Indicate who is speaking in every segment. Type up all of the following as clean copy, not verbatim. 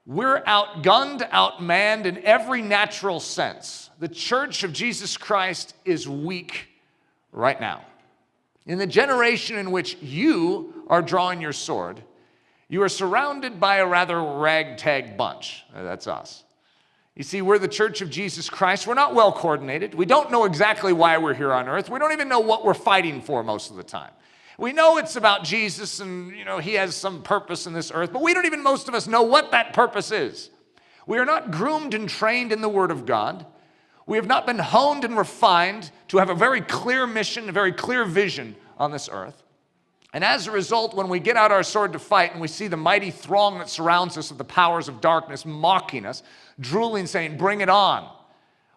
Speaker 1: We're outgunned, outmanned in every natural sense. The Church of Jesus Christ is weak right now. In the generation in which you are drawing your sword, you are surrounded by a rather ragtag bunch. That's us. You see, we're the Church of Jesus Christ. We're not well coordinated. We don't know exactly why we're here on earth. We don't even know what we're fighting for most of the time. We know it's about Jesus and, he has some purpose in this earth, but we don't even, most of us, know what that purpose is. We are not groomed and trained in the Word of God. We have not been honed and refined to have a very clear mission, a very clear vision on this earth. And as a result, when we get out our sword to fight and we see the mighty throng that surrounds us of the powers of darkness mocking us, drooling, saying, "Bring it on,"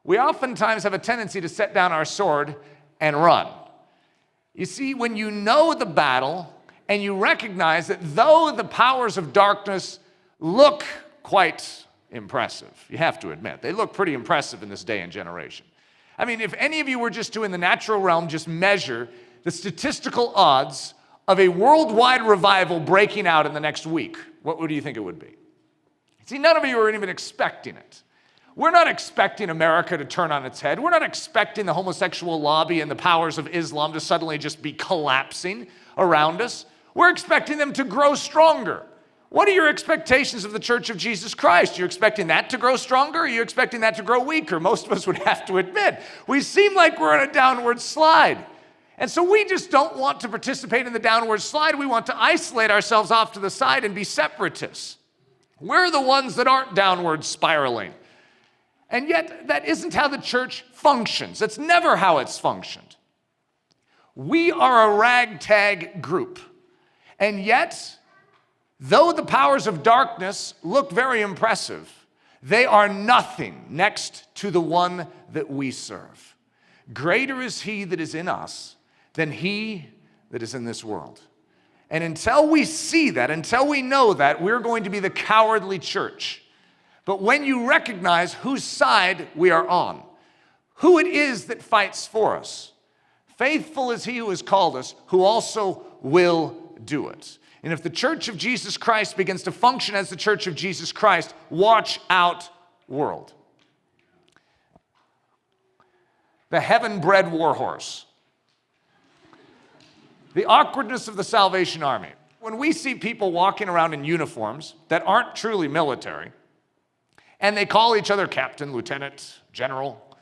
Speaker 1: we oftentimes have a tendency to set down our sword and run. You see, when you know the battle and you recognize that though the powers of darkness look quite impressive, you have to admit, they look pretty impressive in this day and generation. I mean, if any of you were just to, in the natural realm, just measure the statistical odds of a worldwide revival breaking out in the next week, what do you think it would be? See, none of you are even expecting it. We're not expecting America to turn on its head. We're not expecting the homosexual lobby and the powers of Islam to suddenly just be collapsing around us. We're expecting them to grow stronger. What are your expectations of the Church of Jesus Christ? You're expecting that to grow stronger, or are you expecting that to grow weaker? Most of us would have to admit, we seem like we're on a downward slide. And so we just don't want to participate in the downward slide. We want to isolate ourselves off to the side and be separatists. We're the ones that aren't downward spiraling. And yet, that isn't how the church functions. That's never how it's functioned. We are a ragtag group. And yet, though the powers of darkness look very impressive, they are nothing next to the one that we serve. Greater is he that is in us than he that is in this world. And until we see that, until we know that, we're going to be the cowardly church. But when you recognize whose side we are on, who it is that fights for us, faithful is he who has called us, who also will do it. And if the Church of Jesus Christ begins to function as the Church of Jesus Christ, watch out, world. The Heaven-Bred Warhorse. The awkwardness of the Salvation Army. When we see people walking around in uniforms that aren't truly military, and they call each other captain, lieutenant, general,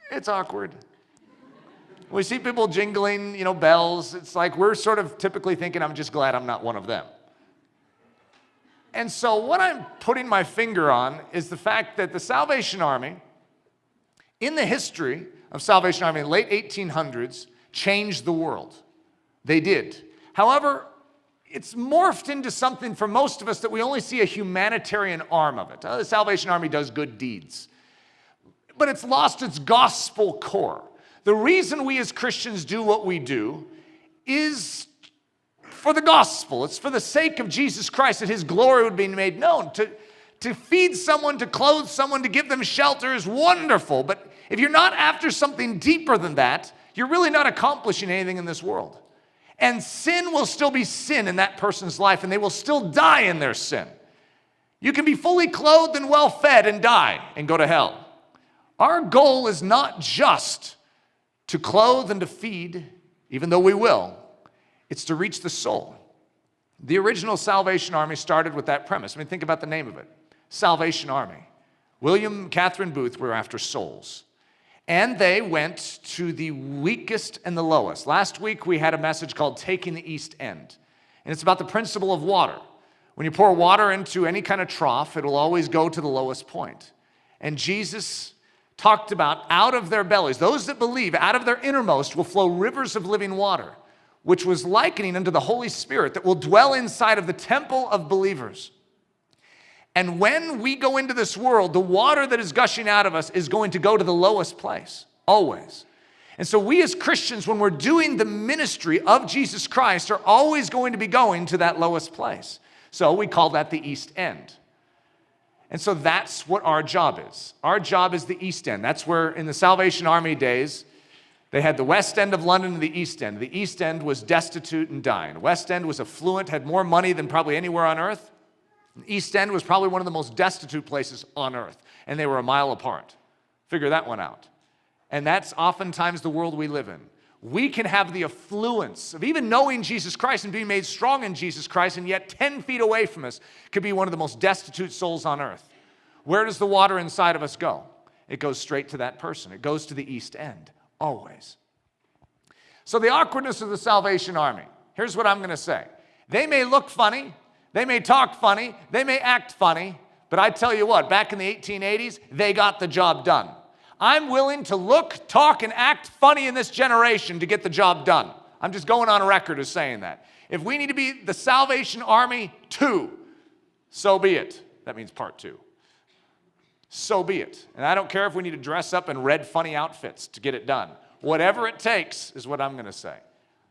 Speaker 1: it's awkward. We see people jingling, bells. It's like we're sort of typically thinking, I'm just glad I'm not one of them. And so what I'm putting my finger on is the fact that the Salvation Army, in the history of Salvation Army in the late 1800s, changed the world. They did. However, it's morphed into something for most of us that we only see a humanitarian arm of it. The Salvation Army does good deeds. But it's lost its gospel core. The reason we as Christians do what we do is for the gospel. It's for the sake of Jesus Christ, that his glory would be made known. To feed someone, to clothe someone, to give them shelter is wonderful. But if you're not after something deeper than that, you're really not accomplishing anything in this world. And sin will still be sin in that person's life, and they will still die in their sin. You can be fully clothed and well fed and die and go to hell. Our goal is not just to clothe and to feed, even though we will. It's to reach the soul. The original Salvation Army started with that premise. Think about the name of it. Salvation Army. William and Catherine Booth were after souls. And they went to the weakest and the lowest. Last week, we had a message called Taking the East End. And it's about the principle of water. When you pour water into any kind of trough, it will always go to the lowest point. And Jesus talked about out of their bellies, those that believe, out of their innermost will flow rivers of living water, which was likening unto the Holy Spirit that will dwell inside of the temple of believers. And when we go into this world, the water that is gushing out of us is going to go to the lowest place, always. And so we as Christians, when we're doing the ministry of Jesus Christ, are always going to be going to that lowest place. So we call that the East End. And so that's what our job is. Our job is the East End. That's where in the Salvation Army days, they had the West End of London and the East End. The East End was destitute and dying. The West End was affluent, had more money than probably anywhere on earth. East End was probably one of the most destitute places on earth, and they were a mile apart. Figure that one out. And that's oftentimes the world we live in. We can have the affluence of even knowing Jesus Christ and being made strong in Jesus Christ, and yet 10 feet away from us could be one of the most destitute souls on earth. Where does the water inside of us go? It goes straight to that person. It goes to the East End, always. So the awkwardness of the Salvation Army. Here's what I'm going to say. They may look funny, they may talk funny, they may act funny, but I tell you what, back in the 1880s, they got the job done. I'm willing to look, talk, and act funny in this generation to get the job done. I'm just going on record as saying that. If we need to be the Salvation Army 2, so be it. That means part 2. So be it. And I don't care if we need to dress up in red funny outfits to get it done. Whatever it takes is what I'm going to say.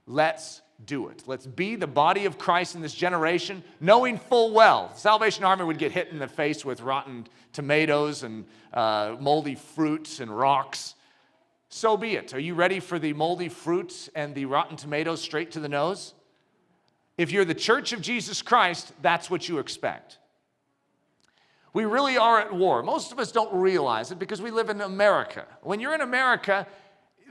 Speaker 1: Let's do it. Let's be the body of Christ in this generation, knowing full well the Salvation Army would get hit in the face with rotten tomatoes and moldy fruits and rocks. So be it. Are you ready for the moldy fruits and the rotten tomatoes straight to the nose? If you're the church of Jesus Christ, that's what you expect. We really are at war. Most of us don't realize it because we live in America. When you're in America,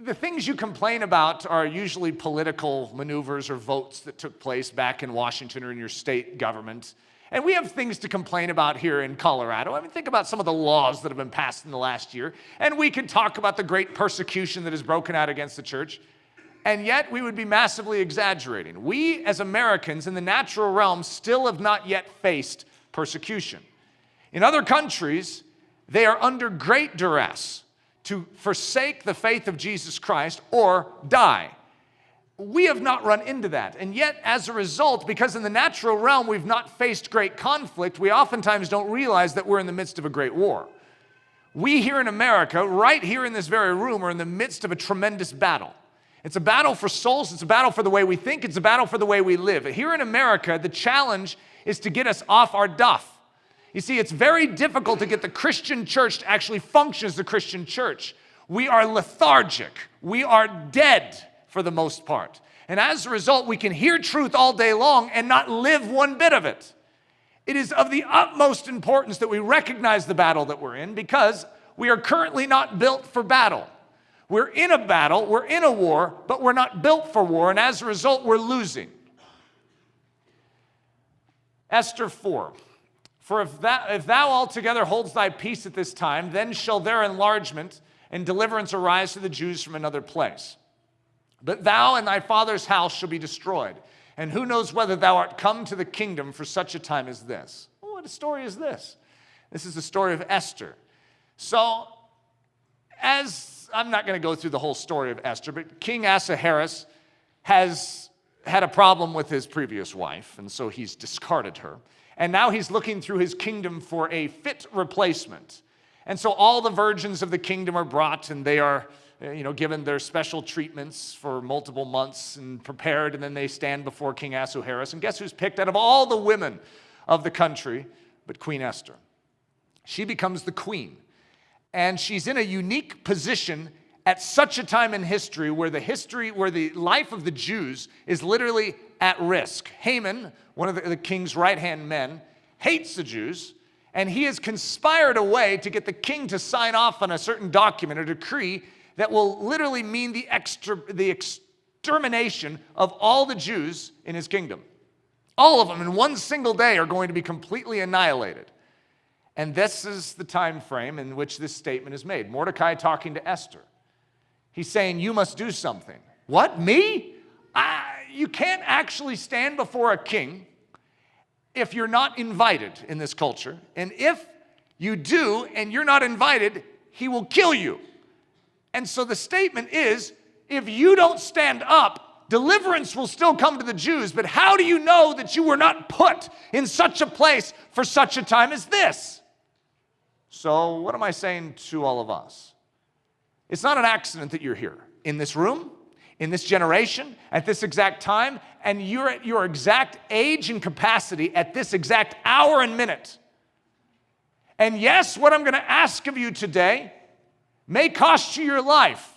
Speaker 1: the things you complain about are usually political maneuvers or votes that took place back in Washington or in your state government. And we have things to complain about here in Colorado. I mean, think about some of the laws that have been passed in the last year. And we could talk about the great persecution that has broken out against the church. And yet we would be massively exaggerating. We as Americans in the natural realm still have not yet faced persecution. In other countries, they are under great duress to forsake the faith of Jesus Christ or die. We have not run into that. And yet, as a result, because in the natural realm we've not faced great conflict, we oftentimes don't realize that we're in the midst of a great war. We here in America, right here in this very room, are in the midst of a tremendous battle. It's a battle for souls. It's a battle for the way we think. It's a battle for the way we live. Here in America, the challenge is to get us off our duff. You see, it's very difficult to get the Christian church to actually function as the Christian church. We are lethargic. We are dead for the most part. And as a result, we can hear truth all day long and not live one bit of it. It is of the utmost importance that we recognize the battle that we're in because we are currently not built for battle. We're in a battle, we're in a war, but we're not built for war, and as a result, we're losing. Esther 4. For if thou altogether holds thy peace at this time, then shall their enlargement and deliverance arise to the Jews from another place. But thou and thy father's house shall be destroyed. And who knows whether thou art come to the kingdom for such a time as this? Well, what a story is this? This is the story of Esther. So, I'm not going to go through the whole story of Esther, but King Ahasuerus has had a problem with his previous wife, and so he's discarded her. And now he's looking through his kingdom for a fit replacement. And so all the virgins of the kingdom are brought, and they are, given their special treatments for multiple months and prepared, and then they stand before King Ahasuerus. And guess who's picked out of all the women of the country but Queen Esther? She becomes the queen. And she's in a unique position at such a time in history where the life of the Jews is literally at risk. Haman, one of the king's right-hand men, hates the Jews, and he has conspired a way to get the king to sign off on a certain document or decree that will literally mean the extermination of all the Jews in his kingdom. All of them in one single day are going to be completely annihilated. And this is the time frame in which this statement is made. Mordecai talking to Esther. He's saying, you must do something. What, me? You can't actually stand before a king if you're not invited in this culture. And if you do and you're not invited, he will kill you. And so the statement is, if you don't stand up, deliverance will still come to the Jews. But how do you know that you were not put in such a place for such a time as this? So what am I saying to all of us? It's not an accident that you're here in this room, in this generation, at this exact time, and you're at your exact age and capacity at this exact hour and minute. And yes, what I'm going to ask of you today may cost you your life,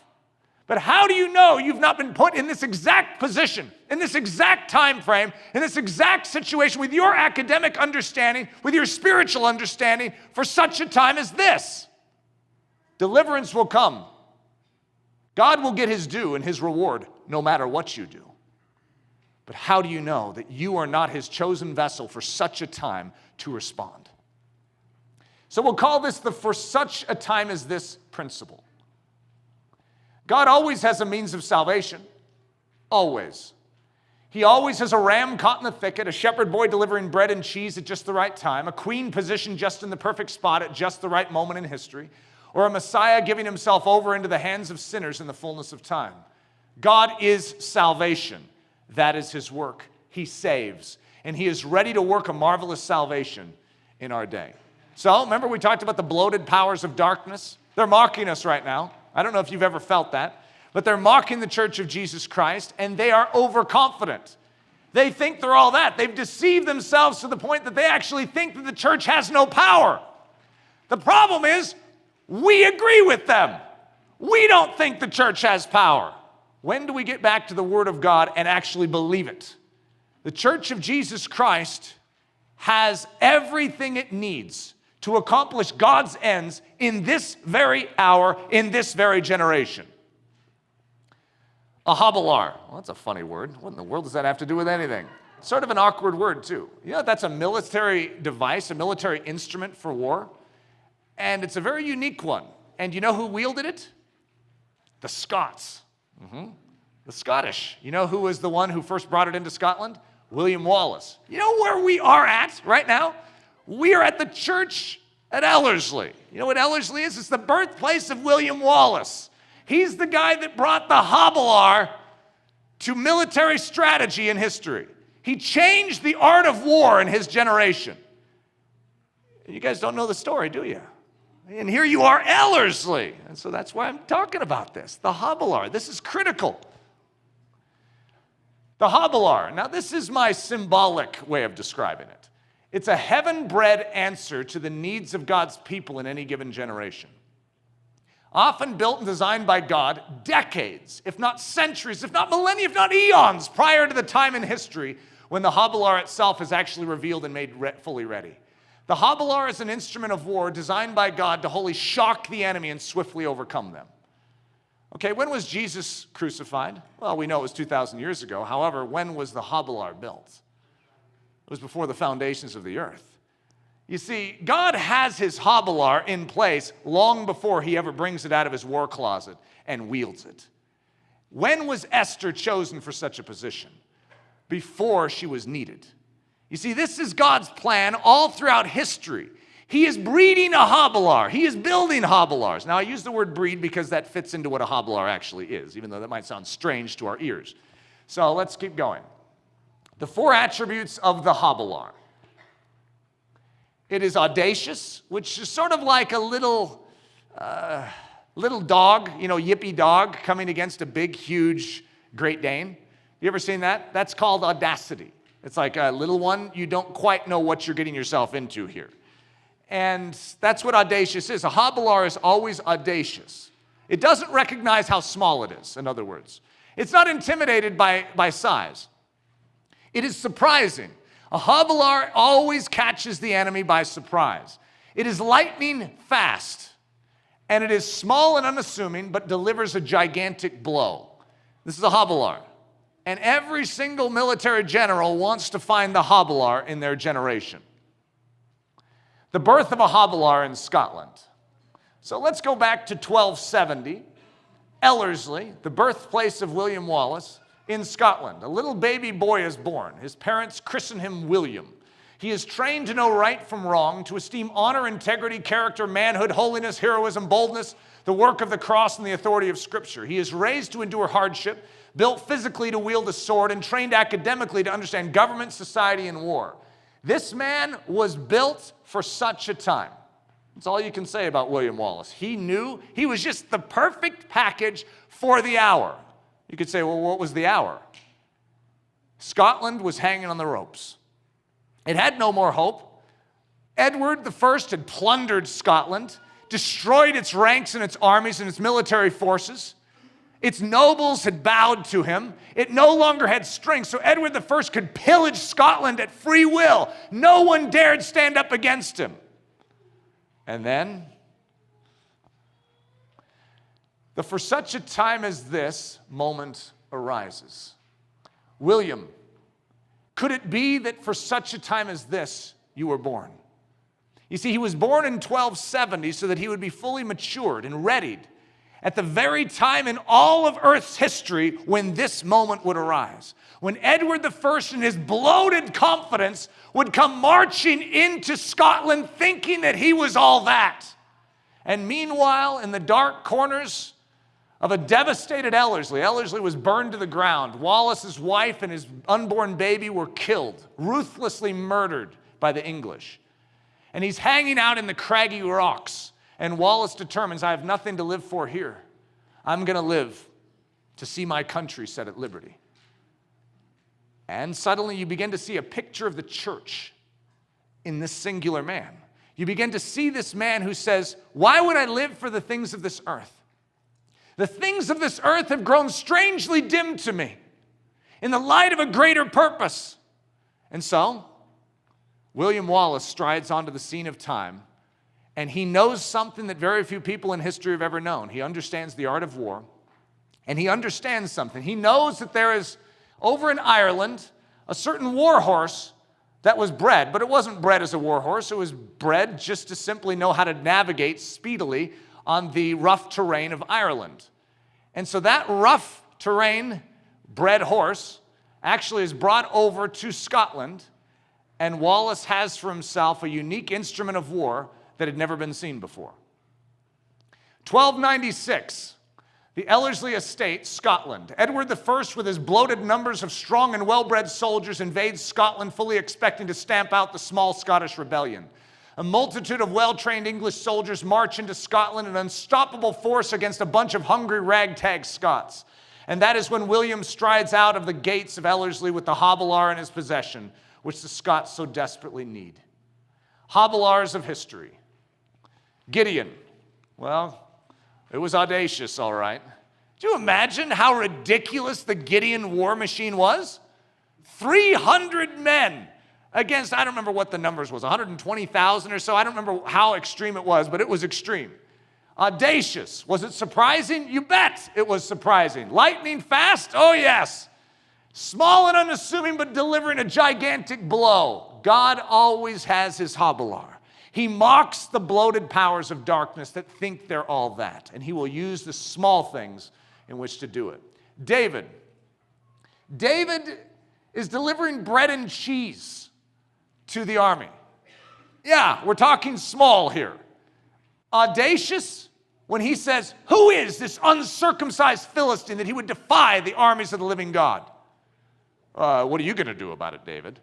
Speaker 1: But how do you know you've not been put in this exact position, in this exact time frame, in this exact situation with your academic understanding, with your spiritual understanding for such a time as this? Deliverance will come. God will get his due and his reward no matter what you do. But how do you know that you are not his chosen vessel for such a time to respond? So we'll call this the for such a time as this principle. God always has a means of salvation. Always. He always has a ram caught in the thicket, a shepherd boy delivering bread and cheese at just the right time, a queen positioned just in the perfect spot at just the right moment in history, or a Messiah giving himself over into the hands of sinners in the fullness of time. God is salvation. That is his work. He saves. And he is ready to work a marvelous salvation in our day. So, remember we talked about the bloated powers of darkness? They're mocking us right now. I don't know if you've ever felt that, but they're mocking the church of Jesus Christ, and they are overconfident. They think they're all that. They've deceived themselves to the point that they actually think that the church has no power. The problem is, we agree with them. We don't think the church has power. When do we get back to the Word of God and actually believe it? The church of Jesus Christ has everything it needs to accomplish God's ends in this very hour, in this very generation. A hobelar. Well, that's a funny word. What in the world does that have to do with anything? It's sort of an awkward word, too. You know, that's a military device, a military instrument for war. And it's a very unique one. And you know who wielded it? The Scots. The Scottish. You know who was the one who first brought it into Scotland? William Wallace. You know where we are at right now? We are at the church at Ellerslie. You know what Ellerslie is? It's the birthplace of William Wallace. He's the guy that brought the hobelar to military strategy in history. He changed the art of war in his generation. You guys don't know the story, do you? And here you are, Ellerslie. And so that's why I'm talking about this, the hobelar. This is critical. The hobelar. Now, this is my symbolic way of describing it. It's a heaven-bred answer to the needs of God's people in any given generation. Often built and designed by God decades, if not centuries, if not millennia, if not eons, prior to the time in history when the hobelar itself is actually revealed and made fully ready. The hobelar is an instrument of war designed by God to wholly shock the enemy and swiftly overcome them. Okay, when was Jesus crucified? Well, we know it was 2,000 years ago. However, when was the hobelar built? It was before the foundations of the earth. You see, God has his hobelar in place long before he ever brings it out of his war closet and wields it. When was Esther chosen for such a position? Before she was needed. You see, this is God's plan all throughout history. He is breeding a hobelar. He is building hobelars. Now, I use the word breed because that fits into what a hobelar actually is, even though that might sound strange to our ears. So let's keep going. The four attributes of the hobelar. It is audacious, which is sort of like a little dog, yippy dog coming against a big, huge Great Dane. You ever seen that? That's called audacity. It's like a little one. You don't quite know what you're getting yourself into here. And that's what audacious is. A hobelar is always audacious. It doesn't recognize how small it is, in other words. It's not intimidated by size. It is surprising. A hobelar always catches the enemy by surprise. It is lightning fast, and it is small and unassuming, but delivers a gigantic blow. This is a hobelar. And every single military general wants to find the hobelar in their generation. The birth of a hobelar in Scotland. So let's go back to 1270. Ellerslie, the birthplace of William Wallace, in Scotland. A little baby boy is born. His parents christen him William. He is trained to know right from wrong, to esteem honor, integrity, character, manhood, holiness, heroism, boldness, the work of the cross, and the authority of Scripture. He is raised to endure hardship, built physically to wield a sword, and trained academically to understand government, society, and war. This man was built for such a time. That's all you can say about William Wallace. He knew he was just the perfect package for the hour. You could say, well, what was the hour? Scotland was hanging on the ropes. It had no more hope. Edward I had plundered Scotland, destroyed its ranks and its armies and its military forces. Its nobles had bowed to him. It no longer had strength, so Edward I could pillage Scotland at free will. No one dared stand up against him. And then, the for such a time as this moment arises. William, could it be that for such a time as this you were born? You see, he was born in 1270 so that he would be fully matured and readied at the very time in all of Earth's history when this moment would arise. When Edward I in his bloated confidence would come marching into Scotland thinking that he was all that. And meanwhile, in the dark corners of a devastated Ellerslie. Ellerslie was burned to the ground. Wallace's wife and his unborn baby were killed, ruthlessly murdered by the English. And he's hanging out in the craggy rocks. And Wallace determines, I have nothing to live for here. I'm going to live to see my country set at liberty. And suddenly you begin to see a picture of the church in this singular man. You begin to see this man who says, why would I live for the things of this earth? The things of this earth have grown strangely dim to me in the light of a greater purpose. And so, William Wallace strides onto the scene of time, and he knows something that very few people in history have ever known. He understands the art of war, and he understands something. He knows that there is, over in Ireland, a certain warhorse that was bred, but it wasn't bred as a warhorse. It was bred just to simply know how to navigate speedily on the rough terrain of Ireland. And so that rough terrain bred horse actually is brought over to Scotland, and Wallace has for himself a unique instrument of war that had never been seen before. 1296, the Ellerslie estate, Scotland. Edward I, with his bloated numbers of strong and well-bred soldiers, invades Scotland, fully expecting to stamp out the small Scottish rebellion. A multitude of well-trained English soldiers march into Scotland, an unstoppable force against a bunch of hungry ragtag Scots. And that is when William strides out of the gates of Ellerslie with the hobilar in his possession, which the Scots so desperately need. Hobilars of history. Gideon. Well, it was audacious, all right. Do you imagine how ridiculous the Gideon war machine was? 300 men. Against, I don't remember what the numbers was, 120,000 or so. I don't remember how extreme it was, but it was extreme. Audacious. Was it surprising? You bet it was surprising. Lightning fast? Oh, yes. Small and unassuming, but delivering a gigantic blow. God always has his hobilar. He mocks the bloated powers of darkness that think they're all that, and he will use the small things in which to do it. David. David is delivering bread and cheese to the army. Yeah, we're talking small here. Audacious when he says, who is this uncircumcised Philistine that he would defy the armies of the living God? What are you going to do about it, David?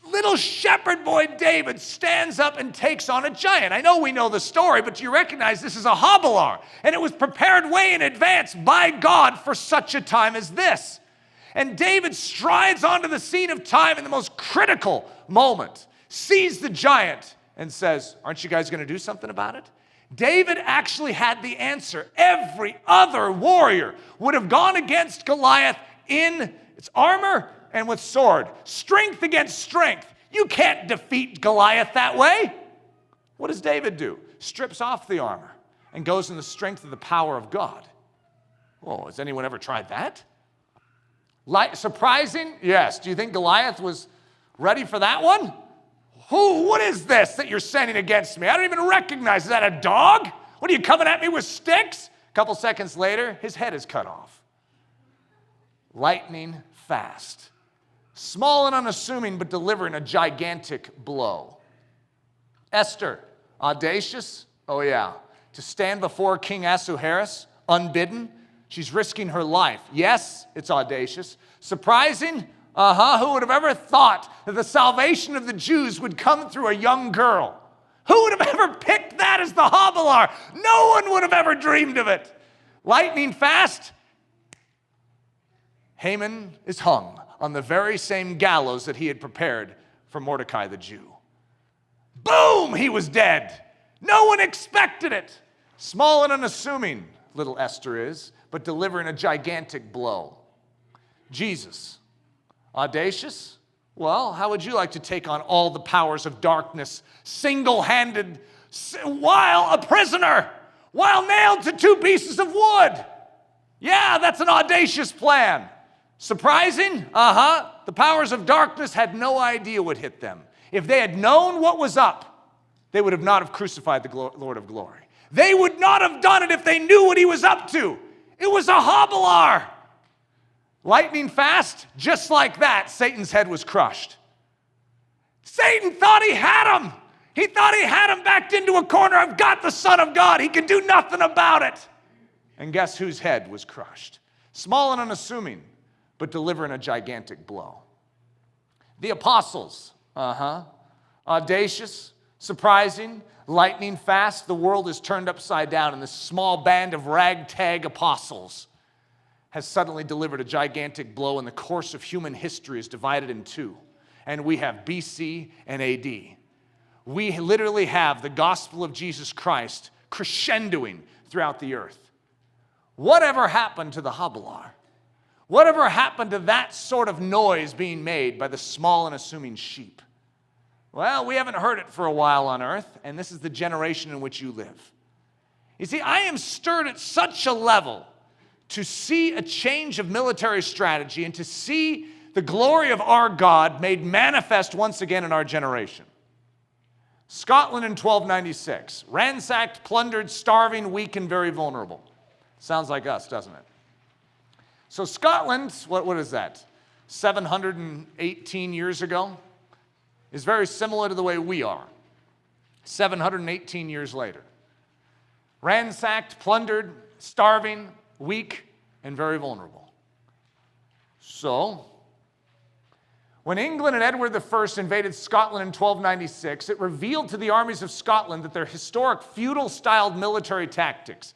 Speaker 1: Little shepherd boy David stands up and takes on a giant. I know we know the story, but you recognize this is a hobilar, and it was prepared way in advance by God for such a time as this. And David strides onto the scene of time in the most critical moment, sees the giant, and says, aren't you guys going to do something about it? David actually had the answer. Every other warrior would have gone against Goliath in its armor and with sword. Strength against strength. You can't defeat Goliath that way. What does David do? Strips off the armor and goes in the strength of the power of God. Oh, has anyone ever tried that? Surprising? Yes. Do you think Goliath was ready for that one? What is this that you're sending against me? I don't even recognize. Is that a dog? What are you coming at me with sticks? A couple seconds later, his head is cut off. Lightning fast. Small and unassuming, but delivering a gigantic blow. Esther, audacious? Oh yeah. To stand before King Ahasuerus, unbidden. She's risking her life. Yes, it's audacious. Surprising? Who would have ever thought that the salvation of the Jews would come through a young girl? Who would have ever picked that as the hobilar? No one would have ever dreamed of it. Lightning fast? Haman is hung on the very same gallows that he had prepared for Mordecai the Jew. Boom! He was dead. No one expected it. Small and unassuming, little Esther is, but delivering a gigantic blow. Jesus, audacious? Well, how would you like to take on all the powers of darkness single-handed while a prisoner, while nailed to 2 pieces of wood? Yeah, that's an audacious plan. Surprising? The powers of darkness had no idea what hit them. If they had known what was up, they would have not have crucified the Lord of glory. They would not have done it if they knew what he was up to. It was a hobbler. Lightning fast, just like that, Satan's head was crushed. Satan thought he had him. He thought he had him backed into a corner. I've got the Son of God. He can do nothing about it. And guess whose head was crushed? Small and unassuming, but delivering a gigantic blow. The apostles, audacious, surprising, lightning fast. The world is turned upside down, and this small band of ragtag apostles has suddenly delivered a gigantic blow, and the course of human history is divided in 2. And we have BC and AD. We literally have the gospel of Jesus Christ crescendoing throughout the earth. Whatever happened to the hobbler? Whatever happened to that sort of noise being made by the small and assuming sheep? Well, we haven't heard it for a while on earth, and this is the generation in which you live. You see, I am stirred at such a level to see a change of military strategy and to see the glory of our God made manifest once again in our generation. Scotland in 1296, ransacked, plundered, starving, weak, and very vulnerable. Sounds like us, doesn't it? So Scotland, what is that? 718 years ago, is very similar to the way we are. 718 years later. Ransacked, plundered, starving, weak, and very vulnerable. So, when England and Edward I invaded Scotland in 1296, it revealed to the armies of Scotland that their historic feudal-styled military tactics,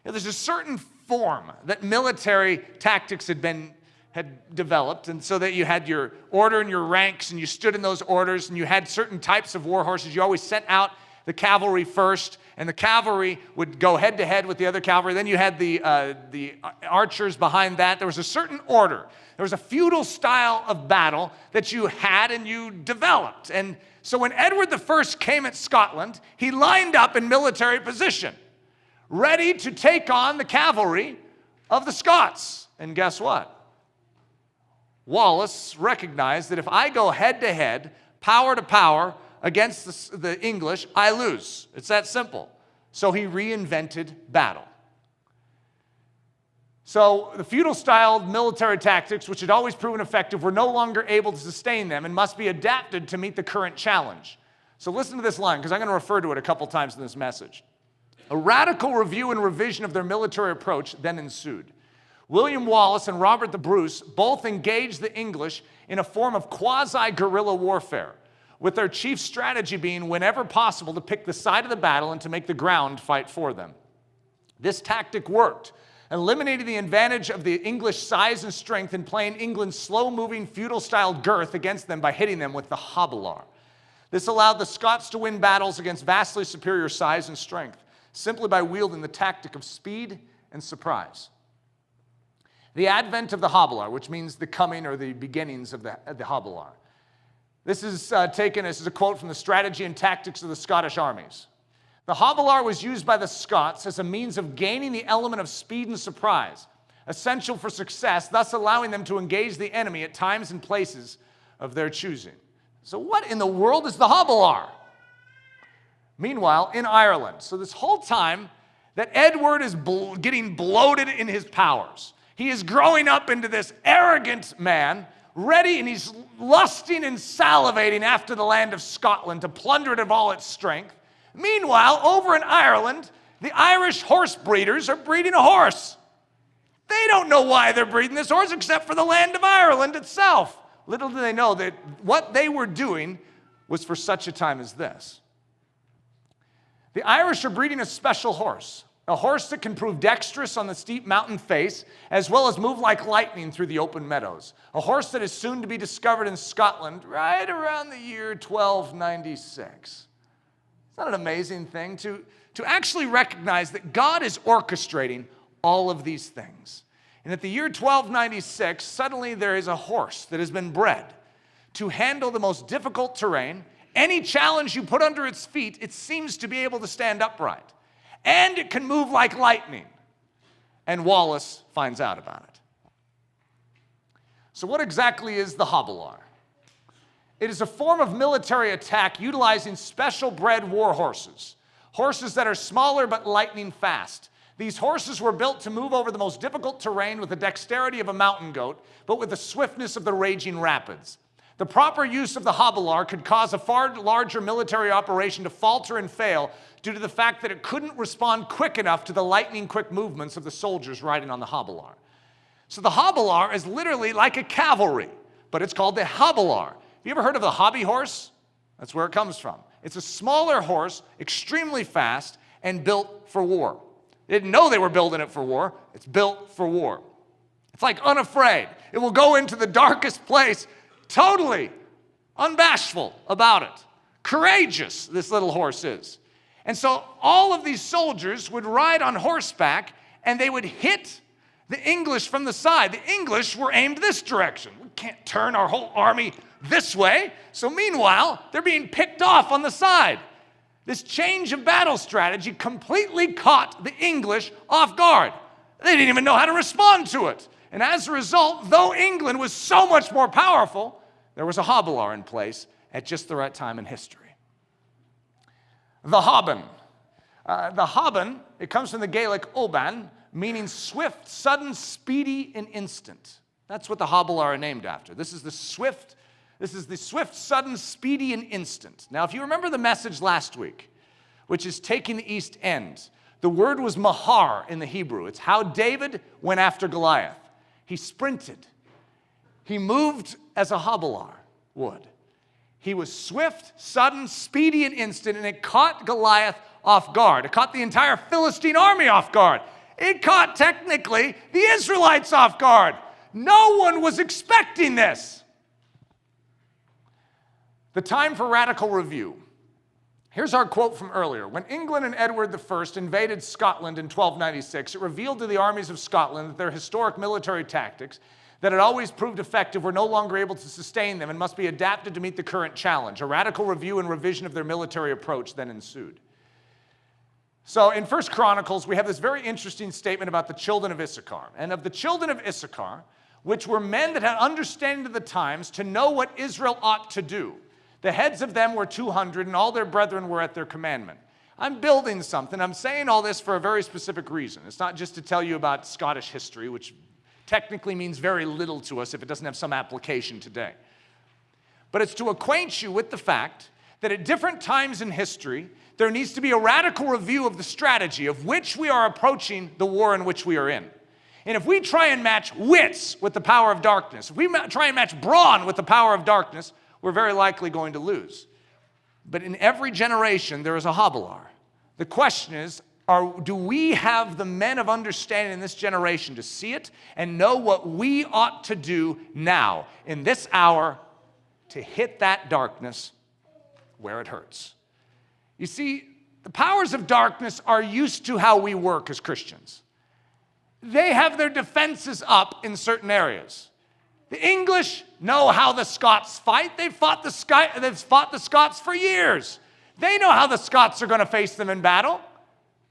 Speaker 1: there's a certain form that military tactics had developed, and so that you had your order and your ranks, and you stood in those orders, and you had certain types of war horses. You always sent out the cavalry first, and the cavalry would go head-to-head with the other cavalry. Then you had the archers behind that. There was a certain order. There was a feudal style of battle that you had and you developed. And so when Edward I came at Scotland, he lined up in military position, ready to take on the cavalry of the Scots. And guess what? Wallace recognized that if I go head-to-head, power to power, against the English, I lose. It's that simple. So he reinvented battle. So the feudal-styled military tactics, which had always proven effective, were no longer able to sustain them and must be adapted to meet the current challenge. So listen to this line, because I'm going to refer to it a couple times in this message. A radical review and revision of their military approach then ensued. William Wallace and Robert the Bruce both engaged the English in a form of quasi-guerrilla warfare, with their chief strategy being, whenever possible, to pick the side of the battle and to make the ground fight for them. This tactic worked, eliminating the advantage of the English size and strength and playing England's slow-moving, feudal-style girth against them by hitting them with the hobbler. This allowed the Scots to win battles against vastly superior size and strength, simply by wielding the tactic of speed and surprise. The advent of the hobbler, which means the coming or the beginnings of the hobbler. This is this is a quote from the Strategy and Tactics of the Scottish Armies. The hobbler was used by the Scots as a means of gaining the element of speed and surprise, essential for success, thus allowing them to engage the enemy at times and places of their choosing. So what in the world is the hobbler? Meanwhile, in Ireland, so this whole time that Edward is getting bloated in his powers, he is growing up into this arrogant man, ready, and he's lusting and salivating after the land of Scotland to plunder it of all its strength. Meanwhile, over in Ireland, the Irish horse breeders are breeding a horse. They don't know why they're breeding this horse except for the land of Ireland itself. Little do they know that what they were doing was for such a time as this. The Irish are breeding a special horse, a horse that can prove dexterous on the steep mountain face, as well as move like lightning through the open meadows. A horse that is soon to be discovered in Scotland right around the year 1296. Is that an amazing thing? To actually recognize that God is orchestrating all of these things. And at the year 1296, suddenly there is a horse that has been bred to handle the most difficult terrain. Any challenge you put under its feet, it seems to be able to stand upright. And it can move like lightning. And Wallace finds out about it. So what exactly is the hobilar? It is a form of military attack utilizing special bred war horses. Horses that are smaller but lightning fast. These horses were built to move over the most difficult terrain with the dexterity of a mountain goat, but with the swiftness of the raging rapids. The proper use of the hobilar could cause a far larger military operation to falter and fail due to the fact that it couldn't respond quick enough to the lightning-quick movements of the soldiers riding on the hobilar. So the hobilar is literally like a cavalry, but it's called the hobilar. Have you ever heard of the hobby horse? That's where it comes from. It's a smaller horse, extremely fast, and built for war. They didn't know they were building it for war. It's built for war. It's like unafraid. It will go into the darkest place, totally unbashful about it. Courageous, this little horse is. And so all of these soldiers would ride on horseback, and they would hit the English from the side. The English were aimed this direction. We can't turn our whole army this way. So meanwhile, they're being picked off on the side. This change of battle strategy completely caught the English off guard. They didn't even know how to respond to it. And as a result, though England was so much more powerful, there was a hobilar in place at just the right time in history. The hoban. The hoban, it comes from the Gaelic oban, meaning swift, sudden, speedy, and instant. That's what the hobilar are named after. This is the swift, sudden, speedy, and instant. Now, if you remember the message last week, which is taking the east end, the word was mahar in the Hebrew. It's how David went after Goliath. He sprinted. He moved as a hobilar would. He was swift, sudden, speedy, and instant, and it caught Goliath off guard. It caught the entire Philistine army off guard. It caught, technically, the Israelites off guard. No one was expecting this. The time for radical review. Here's our quote from earlier. When England and Edward I invaded Scotland in 1296, it revealed to the armies of Scotland that their historic military tactics that had always proved effective were no longer able to sustain them and must be adapted to meet the current challenge. A radical review and revision of their military approach then ensued. So in 1 Chronicles, we have this very interesting statement about the children of Issachar. And of the children of Issachar, which were men that had understanding of the times to know what Israel ought to do. The heads of them were 200, and all their brethren were at their commandment. I'm building something. I'm saying all this for a very specific reason. It's not just to tell you about Scottish history, which technically means very little to us if it doesn't have some application today. But it's to acquaint you with the fact that at different times in history, there needs to be a radical review of the strategy of which we are approaching the war in which we are in. And if we try and match wits with the power of darkness, if we try and match brawn with the power of darkness, we're very likely going to lose. But in every generation, there is a hobilar. The question is, do we have the men of understanding in this generation to see it and know what we ought to do now, in this hour, to hit that darkness where it hurts? You see, the powers of darkness are used to how we work as Christians. They have their defenses up in certain areas. The English know how the Scots fight. They've fought the Scots for years. They know how the Scots are going to face them in battle.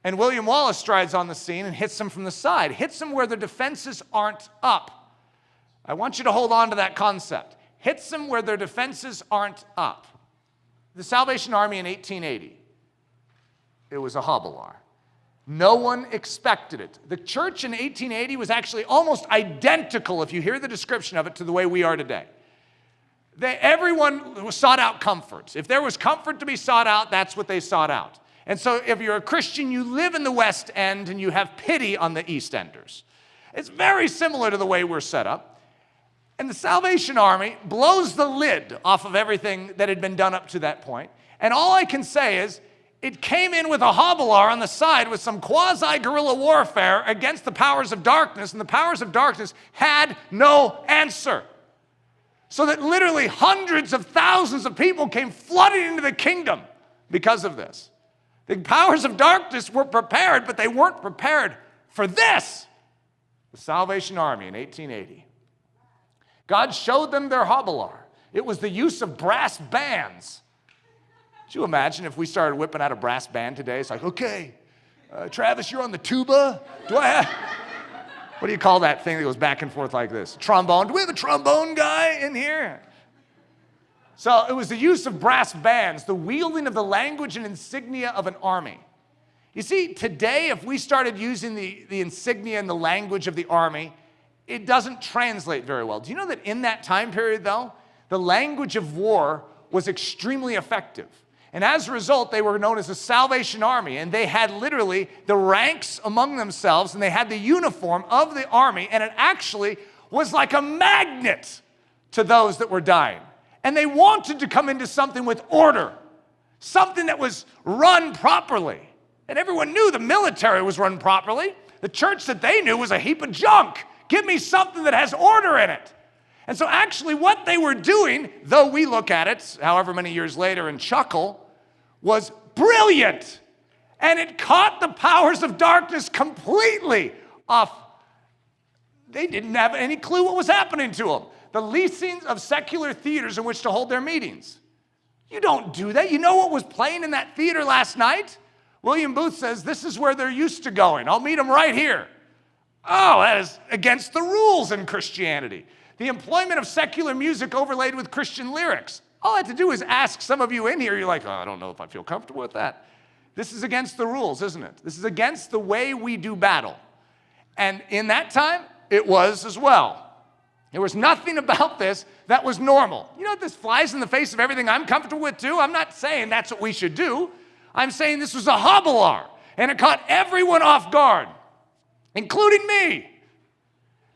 Speaker 1: And William Wallace strides on the scene and hits them from the side, hits them where their defenses aren't up. I want you to hold on to that concept. Hits them where their defenses aren't up. The Salvation Army in 1880, it was a hobilar. No one expected it. The church in 1880 was actually almost identical, if you hear the description of it, to the way we are today. Everyone sought out comfort. If there was comfort to be sought out, that's what they sought out. And so if you're a Christian, you live in the West End and you have pity on the East Enders. It's very similar to the way we're set up. And the Salvation Army blows the lid off of everything that had been done up to that point. And all I can say is, it came in with a hobilar on the side with some quasi-guerrilla warfare against the powers of darkness, and the powers of darkness had no answer. So that literally hundreds of thousands of people came flooding into the kingdom because of this. The powers of darkness were prepared, but they weren't prepared for this, the Salvation Army in 1880. God showed them their habular. It was the use of brass bands. Could you imagine if we started whipping out a brass band today? It's like, okay, Travis, you're on the tuba. Do I have, what do you call that thing that goes back and forth like this? Trombone. Do we have a trombone guy in here? So it was the use of brass bands, the wielding of the language and insignia of an army. You see, today, if we started using the insignia and the language of the army, it doesn't translate very well. Do you know that in that time period, though, the language of war was extremely effective? And as a result, they were known as the Salvation Army, and they had literally the ranks among themselves, and they had the uniform of the army, and it actually was like a magnet to those that were dying. And they wanted to come into something with order, something that was run properly. And everyone knew the military was run properly. The church that they knew was a heap of junk. Give me something that has order in it. And so actually what they were doing, though we look at it however many years later and chuckle, was brilliant. And it caught the powers of darkness completely off. They didn't have any clue what was happening to them. The leasing of secular theaters in which to hold their meetings. You don't do that. You know what was playing in that theater last night? William Booth says, this is where they're used to going. I'll meet them right here. Oh, that is against the rules in Christianity. The employment of secular music overlaid with Christian lyrics. All I had to do is ask some of you in here. You're like, oh, I don't know if I feel comfortable with that. This is against the rules, isn't it? This is against the way we do battle. And in that time, it was as well. There was nothing about this that was normal. You know what? This flies in the face of everything I'm comfortable with too. I'm not saying that's what we should do. I'm saying this was a habular, and it caught everyone off guard, including me.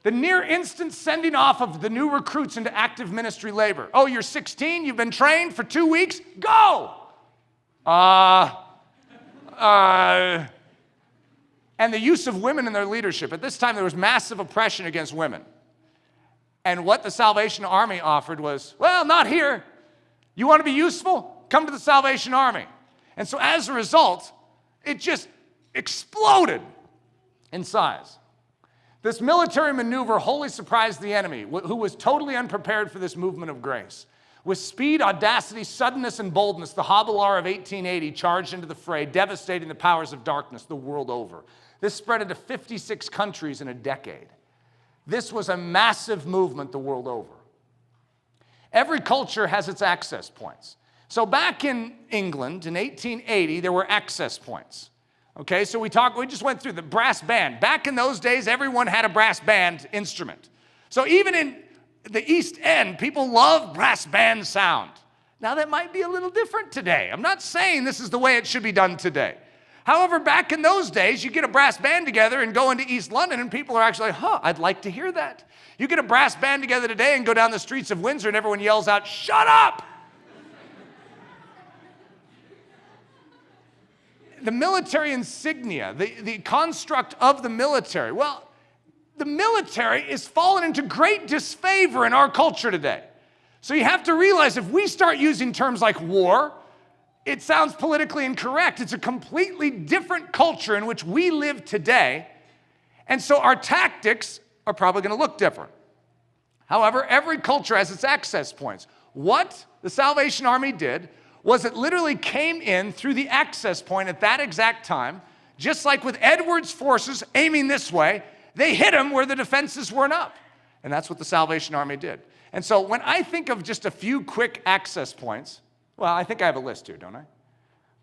Speaker 1: The near instant sending off of the new recruits into active ministry labor. Oh, you're 16, you've been trained for 2 weeks, go! And the use of women in their leadership. At this time, there was massive oppression against women. And what the Salvation Army offered was, well, not here. You want to be useful? Come to the Salvation Army. And so as a result, it just exploded in size. This military maneuver wholly surprised the enemy, who was totally unprepared for this movement of grace. With speed, audacity, suddenness, and boldness, the habular of 1880 charged into the fray, devastating the powers of darkness the world over. This spread into 56 countries in a decade. This was a massive movement the world over. Every culture has its access points. So back in England in 1880, there were access points. Okay, so we just went through the brass band. Back in those days, everyone had a brass band instrument. So even in the East End, people love brass band sound. Now that might be a little different today. I'm not saying this is the way it should be done today. However, back in those days, you get a brass band together and go into East London and people are actually like, I'd like to hear that. You get a brass band together today and go down the streets of Windsor and everyone yells out, shut up! The military insignia, the construct of the military. Well, the military is fallen into great disfavor in our culture today. So you have to realize if we start using terms like war, it sounds politically incorrect. It's a completely different culture in which we live today. And so our tactics are probably going to look different. However, every culture has its access points. What the Salvation Army did was it literally came in through the access point at that exact time, just like with Edward's forces aiming this way, they hit them where the defenses weren't up. And that's what the Salvation Army did. And so when I think of just a few quick access points, well, I think I have a list here, don't I?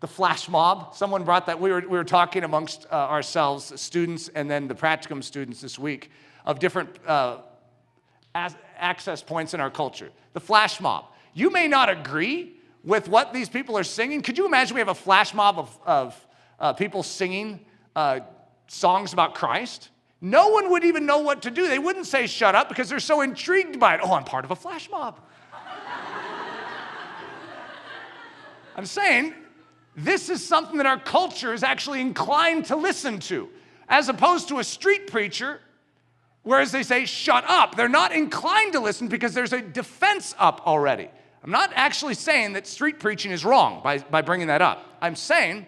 Speaker 1: The flash mob, someone brought that. We were talking amongst ourselves, students and then the practicum students this week, of different access points in our culture. The flash mob. You may not agree with what these people are singing. Could you imagine we have a flash mob of people singing songs about Christ? No one would even know what to do. They wouldn't say shut up because they're so intrigued by it. Oh, I'm part of a flash mob. I'm saying this is something that our culture is actually inclined to listen to, as opposed to a street preacher, whereas they say shut up. They're not inclined to listen because there's a defense up already. I'm not actually saying that street preaching is wrong by bringing that up. I'm saying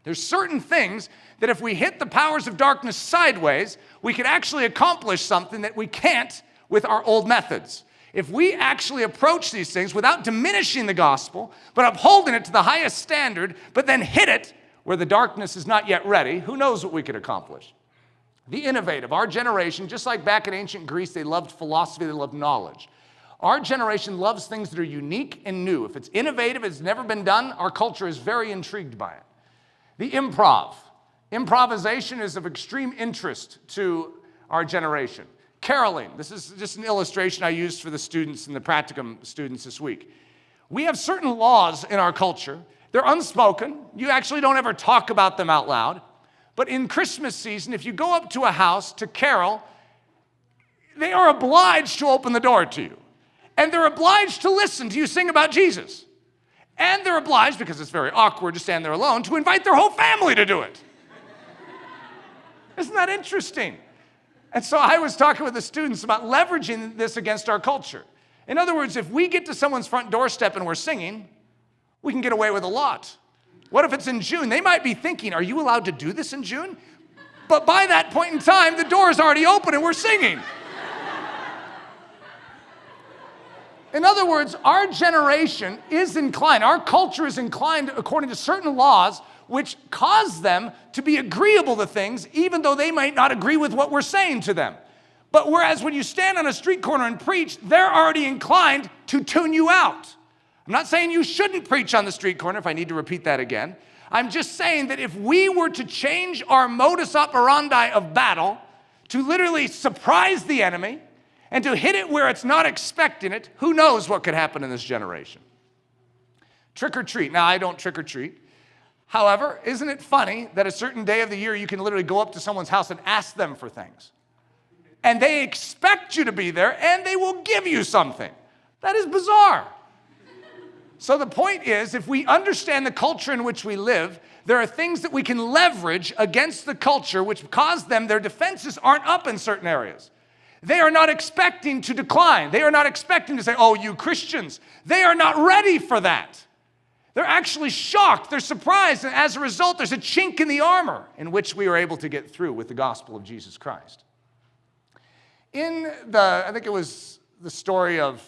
Speaker 1: There's certain things that if we hit the powers of darkness sideways, we could actually accomplish something that we can't with our old methods. If we actually approach these things without diminishing the gospel, but upholding it to the highest standard, but then hit it where the darkness is not yet ready, who knows what we could accomplish? The innovative, our generation, just like back in ancient Greece, they loved philosophy, they loved knowledge. Our generation loves things that are unique and new. If it's innovative, it's never been done, our culture is very intrigued by it. The improv. Improvisation is of extreme interest to our generation. Caroling. This is just an illustration I used for the students and the practicum students this week. We have certain laws in our culture. They're unspoken. You actually don't ever talk about them out loud. But in Christmas season, if you go up to a house to carol, they are obliged to open the door to you. And they're obliged to listen to you sing about Jesus. And they're obliged, because it's very awkward to stand there alone, to invite their whole family to do it. Isn't that interesting? And so I was talking with the students about leveraging this against our culture. In other words, if we get to someone's front doorstep and we're singing, we can get away with a lot. What if it's in June? They might be thinking, are you allowed to do this in June? But by that point in time, the door is already open and we're singing. In other words, our generation is inclined, our culture is inclined according to certain laws which cause them to be agreeable to things even though they might not agree with what we're saying to them. But whereas when you stand on a street corner and preach, they're already inclined to tune you out. I'm not saying you shouldn't preach on the street corner, if I need to repeat that again. I'm just saying that if we were to change our modus operandi of battle to literally surprise the enemy and to hit it where it's not expecting it, who knows what could happen in this generation. Trick or treat. Now, I don't trick or treat. However, isn't it funny that a certain day of the year you can literally go up to someone's house and ask them for things? And they expect you to be there and they will give you something. That is bizarre. So the point is, if we understand the culture in which we live, there are things that we can leverage against the culture which cause them, their defenses aren't up in certain areas. They are not expecting to decline. They are not expecting to say, oh, you Christians. They are not ready for that. They're actually shocked. They're surprised. And as a result, there's a chink in the armor in which we are able to get through with the gospel of Jesus Christ. I think it was the story of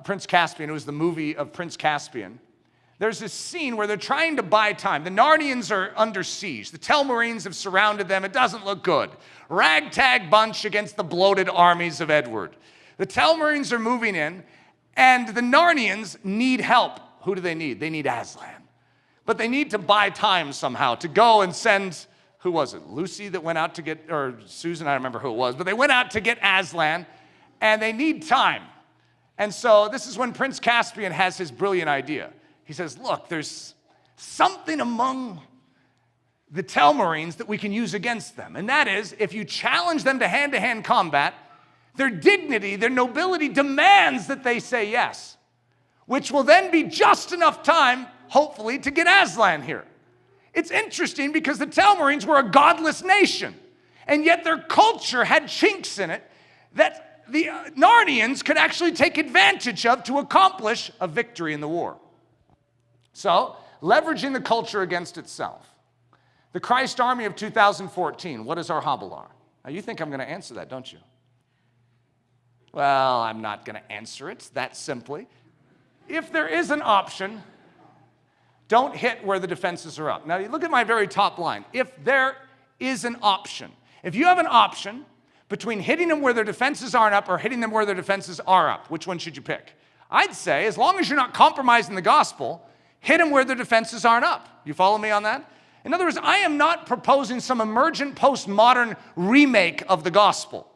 Speaker 1: Prince Caspian. It was the movie of Prince Caspian. There's this scene where they're trying to buy time. The Narnians are under siege. The Telmarines have surrounded them. It doesn't look good. Ragtag bunch against the bloated armies of Edward. The Telmarines are moving in, and the Narnians need help. Who do they need? They need Aslan. But they need to buy time somehow to go and send, who was it? Lucy that went out to get, or Susan, I don't remember who it was, but they went out to get Aslan, and they need time. And so this is when Prince Caspian has his brilliant idea. He says, look, there's something among the Telmarines that we can use against them. And that is, if you challenge them to hand-to-hand combat, their dignity, their nobility demands that they say yes, which will then be just enough time, hopefully, to get Aslan here. It's interesting because the Telmarines were a godless nation, and yet their culture had chinks in it that the Narnians could actually take advantage of to accomplish a victory in the war. So, leveraging the culture against itself. The Christ Army of 2014, what is our Habilar? Now, you think I'm going to answer that, don't you? Well, I'm not going to answer it that simply. If there is an option, don't hit where the defenses are up. Now, you look at my very top line. If there is an option, if you have an option between hitting them where their defenses aren't up or hitting them where their defenses are up, which one should you pick? I'd say, as long as you're not compromising the gospel, hit them where their defenses aren't up. You follow me on that? In other words, I am not proposing some emergent postmodern remake of the gospel.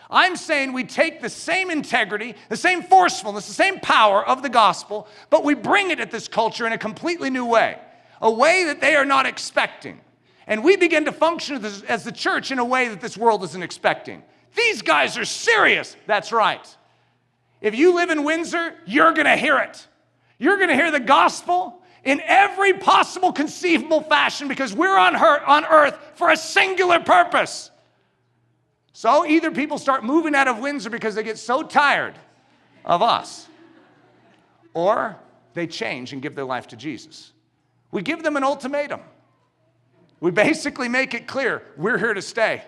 Speaker 1: I'm saying we take the same integrity, the same forcefulness, the same power of the gospel, but we bring it at this culture in a completely new way, a way that they are not expecting. And we begin to function as the church in a way that this world isn't expecting. These guys are serious. That's right. If you live in Windsor, you're going to hear it. You're going to hear the gospel in every possible conceivable fashion because we're on earth for a singular purpose. So either people start moving out of Windsor because they get so tired of us, or they change and give their life to Jesus. We give them an ultimatum. We basically make it clear, we're here to stay.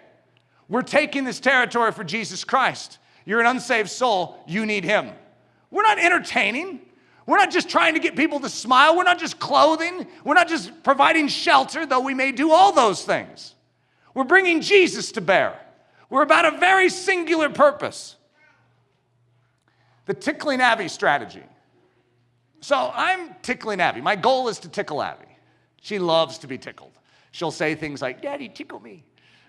Speaker 1: We're taking this territory for Jesus Christ. You're an unsaved soul, you need him. We're not entertaining. We're not just trying to get people to smile. We're not just clothing. We're not just providing shelter, though we may do all those things. We're bringing Jesus to bear. We're about a very singular purpose. The tickling Abby strategy. So I'm tickling Abby. My goal is to tickle Abby. She loves to be tickled. She'll say things like, Daddy, tickle me.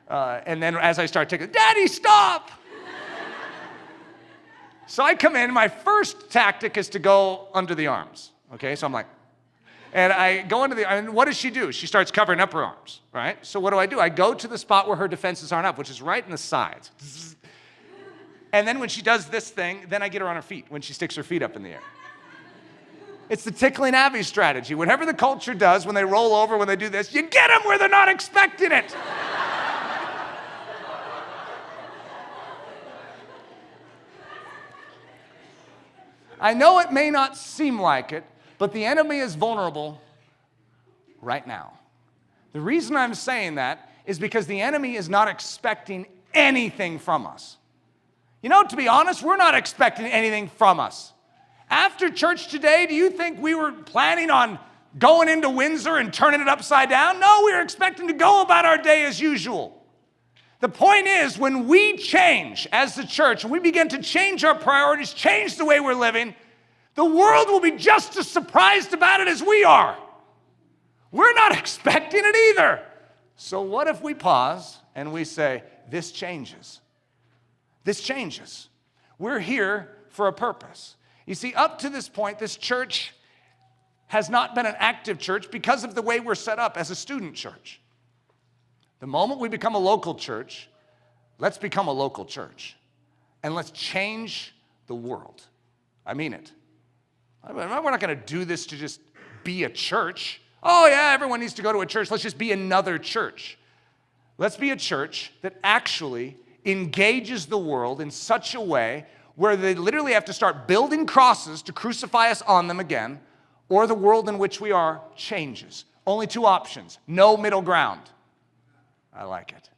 Speaker 1: And then as I start tickling, Daddy, stop. So I come in, my first tactic is to go under the arms, okay? So I'm like, and I go under and what does she do? She starts covering up her arms, right? So what do? I go to the spot where her defenses aren't up, which is right in the sides. And then when she does this thing, then I get her on her feet when she sticks her feet up in the air. It's the tickling Abby strategy. Whatever the culture does, when they roll over, when they do this, you get them where they're not expecting it. I know it may not seem like it, but the enemy is vulnerable right now. The reason I'm saying that is because the enemy is not expecting anything from us. You know, to be honest, we're not expecting anything from us. After church today, do you think we were planning on going into Windsor and turning it upside down? No, we were expecting to go about our day as usual. The point is, when we change as the church, when we begin to change our priorities, change the way we're living, the world will be just as surprised about it as we are. We're not expecting it either. So what if we pause and we say, this changes? This changes. We're here for a purpose. You see, up to this point, this church has not been an active church because of the way we're set up as a student church. The moment we become a local church, let's become a local church. And let's change the world. I mean it. We're not going to do this to just be a church. Oh yeah, everyone needs to go to a church. Let's just be another church. Let's be a church that actually engages the world in such a way where they literally have to start building crosses to crucify us on them again, or the world in which we are changes. Only two options. No middle ground. I like it.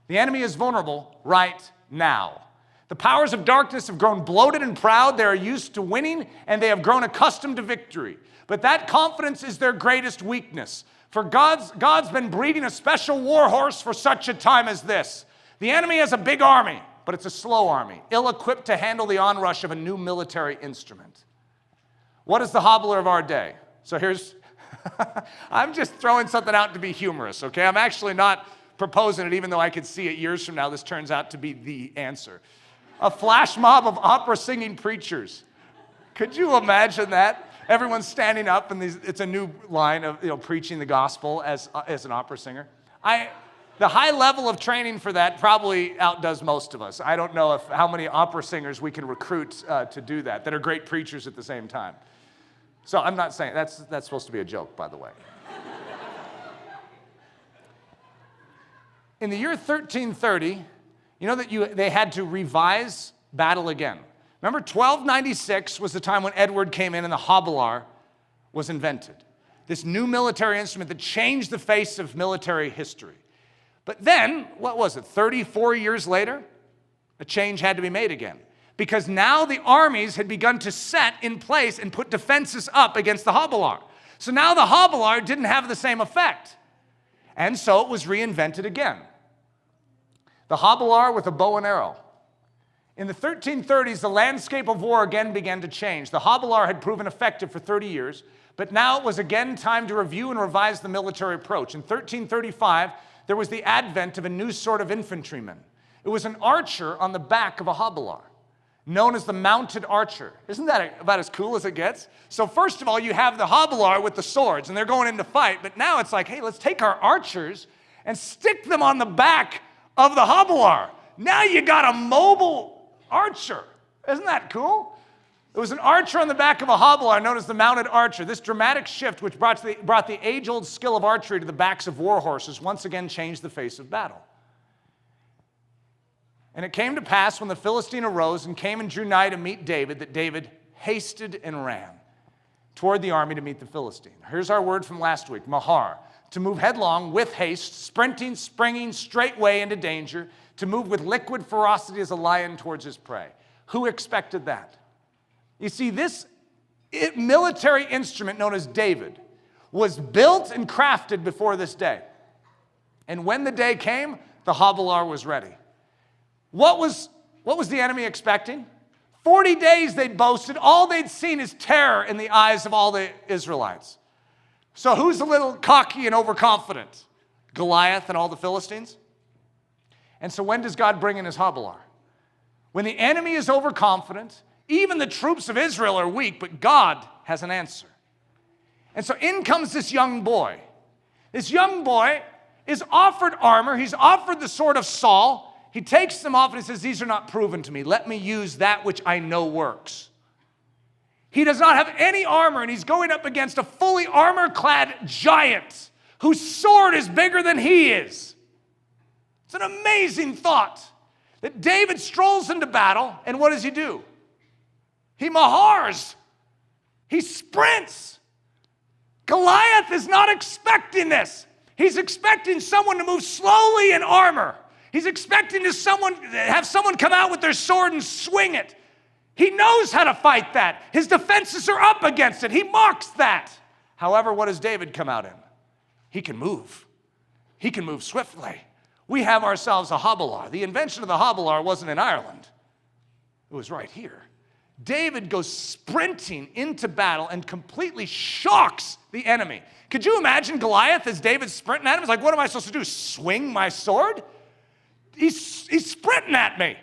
Speaker 1: The enemy is vulnerable right now. The powers of darkness have grown bloated and proud. They are used to winning, and they have grown accustomed to victory. But that confidence is their greatest weakness. For God's been breeding a special warhorse for such a time as this. The enemy has a big army, but it's a slow army, ill-equipped to handle the onrush of a new military instrument. What is the hobbler of our day? So here's, I'm just throwing something out to be humorous, okay? I'm actually not proposing it, even though I could see it years from now. This turns out to be the answer. A flash mob of opera singing preachers. Could you imagine that? Everyone's standing up, and it's a new line of preaching the gospel as an opera singer. The high level of training for that probably outdoes most of us. I don't know how many opera singers we can recruit to do that are great preachers at the same time. So I'm not saying, that's supposed to be a joke, by the way. In the year 1330, you know that they had to revise battle again. Remember, 1296 was the time when Edward came in and the hobilar was invented. This new military instrument that changed the face of military history. But then, what was it, 34 years later? A change had to be made again. Because now the armies had begun to set in place and put defenses up against the hobilar. So now the hobilar didn't have the same effect. And so it was reinvented again. The hobilar with a bow and arrow. In the 1330s, the landscape of war again began to change. The hobilar had proven effective for 30 years, but now it was again time to review and revise the military approach. In 1335, there was the advent of a new sort of infantryman. It was an archer on the back of a hobilar, known as the mounted archer. Isn't that about as cool as it gets? So first of all, you have the hobilar with the swords, and they're going in to fight, but now it's like, hey, let's take our archers and stick them on the back of the hobilar. Now you got a mobile archer. Isn't that cool? It was an archer on the back of a hobilar known as the mounted archer. This dramatic shift, which brought the age-old skill of archery to the backs of war horses, once again changed the face of battle. And it came to pass when the Philistine arose and came and drew nigh to meet David, that David hasted and ran toward the army to meet the Philistine. Here's our word from last week, mahar, to move headlong with haste, sprinting, springing straightway into danger, to move with liquid ferocity as a lion towards his prey. Who expected that? You see, this military instrument known as David was built and crafted before this day. And when the day came, the Havilah was ready. What was the enemy expecting? 40 days they'd boasted. All they'd seen is terror in the eyes of all the Israelites. So who's a little cocky and overconfident? Goliath and all the Philistines? And so when does God bring in his Havilah? When the enemy is overconfident, even the troops of Israel are weak, but God has an answer. And so in comes this young boy. This young boy is offered armor. He's offered the sword of Saul. He takes them off and he says, these are not proven to me. Let me use that which I know works. He does not have any armor, and he's going up against a fully armor-clad giant whose sword is bigger than he is. It's an amazing thought that David strolls into battle, and what does he do? He mahars. He sprints. Goliath is not expecting this. He's expecting someone to move slowly in armor. He's expecting to have someone come out with their sword and swing it. He knows how to fight that. His defenses are up against it. He mocks that. However, what does David come out in? He can move. He can move swiftly. We have ourselves a Havilah. The invention of the Havilah wasn't in Ireland. It was right here. David goes sprinting into battle and completely shocks the enemy. Could you imagine Goliath as David's sprinting at him? He's like, what am I supposed to do, swing my sword? He's sprinting at me.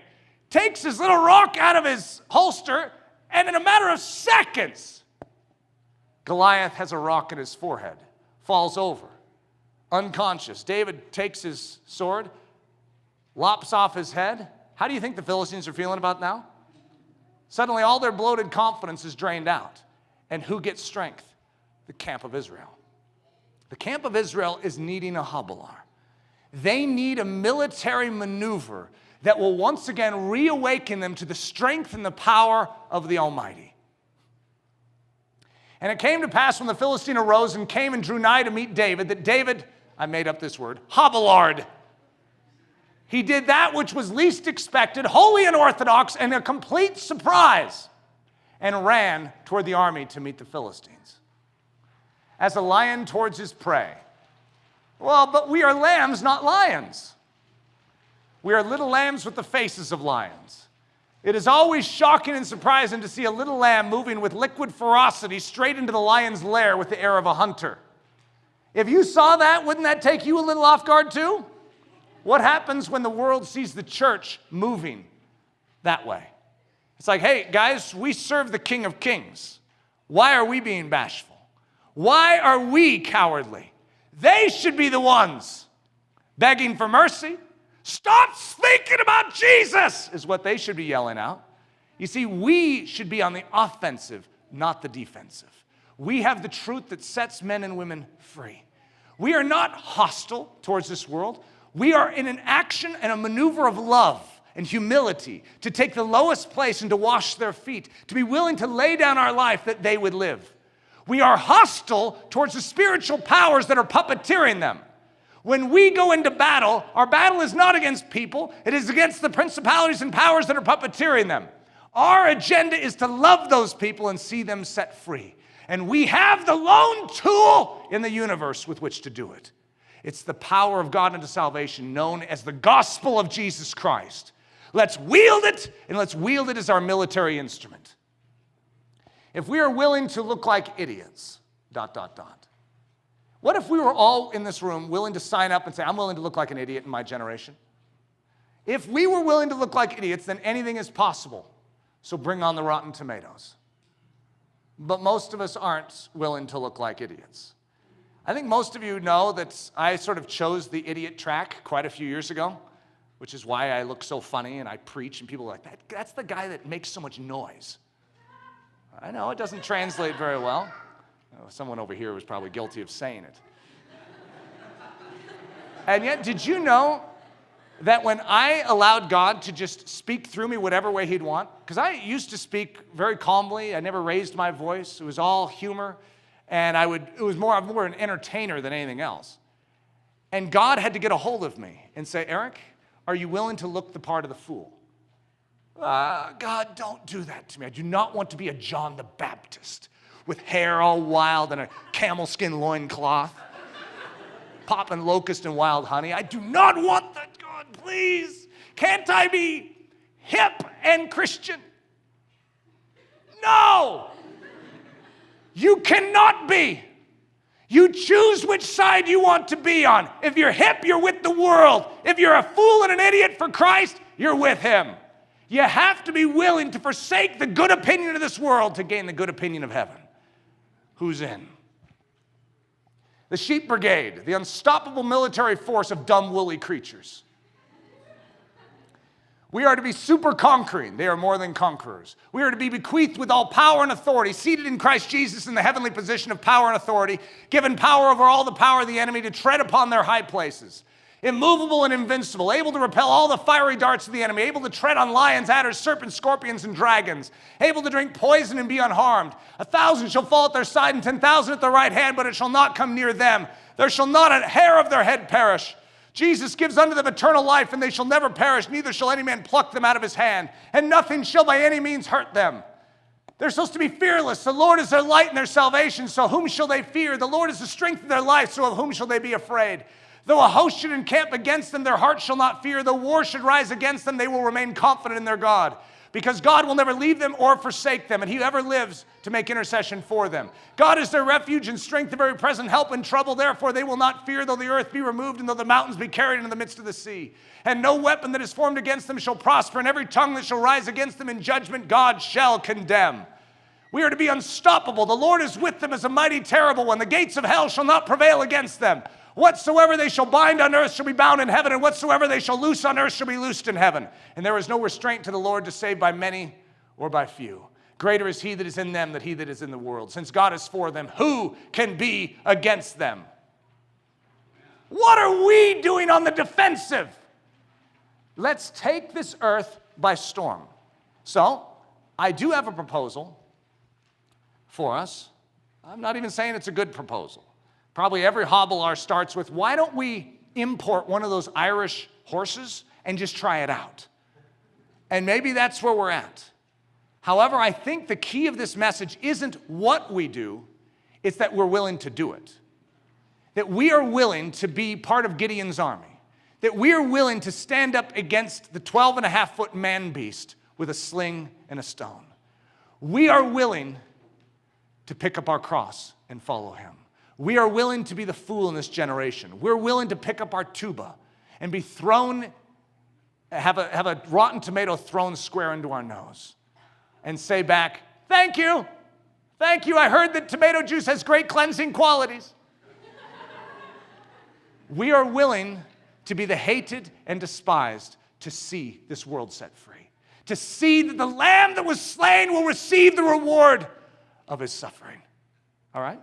Speaker 1: Takes his little rock out of his holster, and in a matter of seconds, Goliath has a rock in his forehead, falls over, unconscious. David takes his sword, lops off his head. How do you think the Philistines are feeling about now? Suddenly, all their bloated confidence is drained out. And who gets strength? The camp of Israel. The camp of Israel is needing a Havilah. They need a military maneuver that will once again reawaken them to the strength and the power of the Almighty. And it came to pass when the Philistine arose and came and drew nigh to meet David, that David, I made up this word, Havilah'd. He did that which was least expected, wholly unorthodox, and a complete surprise, and ran toward the army to meet the Philistines. As a lion towards his prey. Well, but we are lambs, not lions. We are little lambs with the faces of lions. It is always shocking and surprising to see a little lamb moving with liquid ferocity straight into the lion's lair with the air of a hunter. If you saw that, wouldn't that take you a little off guard too? What happens when the world sees the church moving that way? It's like, hey, guys, we serve the King of Kings. Why are we being bashful? Why are we cowardly? They should be the ones begging for mercy. Stop speaking about Jesus, is what they should be yelling out. You see, we should be on the offensive, not the defensive. We have the truth that sets men and women free. We are not hostile towards this world. We are in an action and a maneuver of love and humility to take the lowest place and to wash their feet, to be willing to lay down our life that they would live. We are hostile towards the spiritual powers that are puppeteering them. When we go into battle, our battle is not against people. It is against the principalities and powers that are puppeteering them. Our agenda is to love those people and see them set free. And we have the lone tool in the universe with which to do it. It's the power of God unto salvation, known as the gospel of Jesus Christ. Let's wield it, and let's wield it as our military instrument. If we are willing to look like idiots, ... What if we were all in this room willing to sign up and say, I'm willing to look like an idiot in my generation? If we were willing to look like idiots, then anything is possible. So bring on the rotten tomatoes. But most of us aren't willing to look like idiots. I think most of you know that I sort of chose the idiot track quite a few years ago, which is why I look so funny and I preach and people are like, that's the guy that makes so much noise. I know, it doesn't translate very well. Someone over here was probably guilty of saying it. And yet, did you know that when I allowed God to just speak through me whatever way he'd want, because I used to speak very calmly, I never raised my voice, it was all humor, and it was more an entertainer than anything else. And God had to get a hold of me and say, Eric, are you willing to look the part of the fool? God, don't do that to me. I do not want to be a John the Baptist with hair all wild and a camel skin loincloth, popping locust and wild honey. I do not want that, God, please. Can't I be hip and Christian? No! You cannot be. You choose which side you want to be on. If you're hip, you're with the world. If you're a fool and an idiot for Christ, you're with him. You have to be willing to forsake the good opinion of this world to gain the good opinion of heaven. Who's in? The sheep brigade, the unstoppable military force of dumb, woolly creatures. We are to be super conquering. They are more than conquerors. We are to be bequeathed with all power and authority, seated in Christ Jesus in the heavenly position of power and authority, given power over all the power of the enemy to tread upon their high places. Immovable and invincible, able to repel all the fiery darts of the enemy, able to tread on lions, adders, serpents, scorpions, and dragons, able to drink poison and be unharmed. 1,000 shall fall at their side and 10,000 at their right hand, but it shall not come near them. There shall not a hair of their head perish. Jesus gives unto them eternal life, and they shall never perish, neither shall any man pluck them out of his hand, and nothing shall by any means hurt them. They're supposed to be fearless. The Lord is their light and their salvation, so whom shall they fear? The Lord is the strength of their life, so of whom shall they be afraid? Though a host should encamp against them, their hearts shall not fear. Though war should rise against them, they will remain confident in their God. Because God will never leave them or forsake them, and he ever lives to make intercession for them. God is their refuge and strength, a very present help in trouble. Therefore they will not fear, though the earth be removed, and though the mountains be carried into the midst of the sea. And no weapon that is formed against them shall prosper, and every tongue that shall rise against them in judgment God shall condemn. We are to be unstoppable. The Lord is with them as a mighty terrible one. The gates of hell shall not prevail against them. Whatsoever they shall bind on earth shall be bound in heaven, and whatsoever they shall loose on earth shall be loosed in heaven. And there is no restraint to the Lord to save by many or by few. Greater is he that is in them than he that is in the world. Since God is for them, who can be against them? What are we doing on the defensive? Let's take this earth by storm. So, I do have a proposal for us. I'm not even saying it's a good proposal. Probably every hobbler starts with, why don't we import one of those Irish horses and just try it out? And maybe that's where we're at. However, I think the key of this message isn't what we do, it's that we're willing to do it. That we are willing to be part of Gideon's army. That we are willing to stand up against the 12.5-foot man-beast with a sling and a stone. We are willing to pick up our cross and follow him. We are willing to be the fool in this generation. We're willing to pick up our tuba and be thrown, have a rotten tomato thrown square into our nose and say back, thank you. Thank you. I heard that tomato juice has great cleansing qualities. We are willing to be the hated and despised to see this world set free. To see that the Lamb that was slain will receive the reward of his suffering. All right?